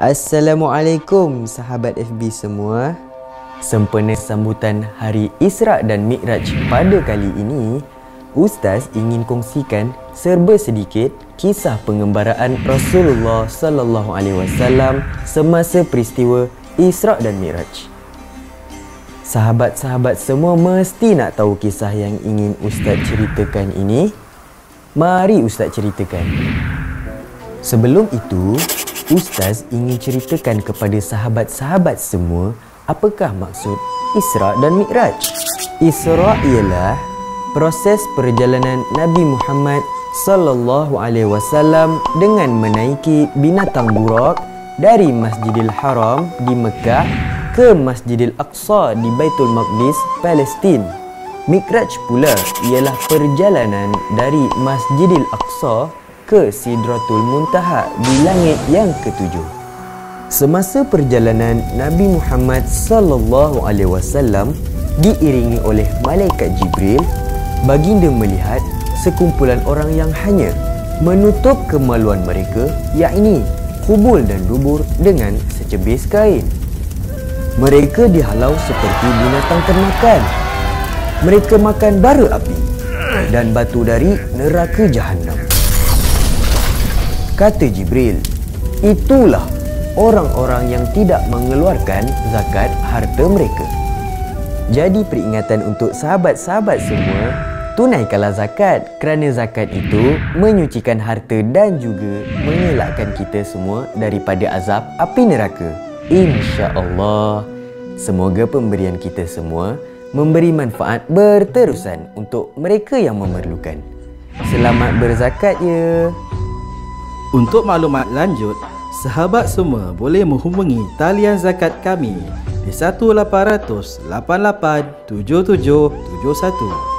Assalamualaikum sahabat FB semua. Sempena sambutan Hari Isra' dan Mi'raj pada kali ini, Ustaz ingin kongsikan serba sedikit kisah pengembaraan Rasulullah sallallahu alaihi wasallam semasa peristiwa Isra' dan Mi'raj. Sahabat-sahabat semua mesti nak tahu kisah yang ingin Ustaz ceritakan ini. Mari Ustaz ceritakan. Sebelum itu, Ustaz ingin ceritakan kepada sahabat-sahabat semua apakah maksud Isra' dan Mi'raj. Isra' ialah proses perjalanan Nabi Muhammad sallallahu alaihi wasallam dengan menaiki binatang burak dari Masjidil Haram di Mekah ke Masjidil Aqsa di Baitul Maqdis, Palestin. Mi'raj pula ialah perjalanan dari Masjidil Aqsa ke Sidratul Muntaha di langit yang ketujuh. Semasa perjalanan, Nabi Muhammad sallallahu alaihi wasallam diiringi oleh malaikat Jibril. Baginda melihat sekumpulan orang yang hanya menutup kemaluan mereka, yakni kubul dan dubur, dengan secebis kain. Mereka dihalau seperti binatang termakan. Mereka makan bara api dan batu dari neraka Jahannam. Kata Jibril, itulah orang-orang yang tidak mengeluarkan zakat harta mereka. Jadi peringatan untuk sahabat-sahabat semua, tunaikanlah zakat kerana zakat itu menyucikan harta dan juga mengelakkan kita semua daripada azab api neraka. InsyaAllah, semoga pemberian kita semua memberi manfaat berterusan untuk mereka yang memerlukan. Selamat berzakat ya. Untuk maklumat lanjut, sahabat semua boleh menghubungi talian zakat kami di 1800 88 7771.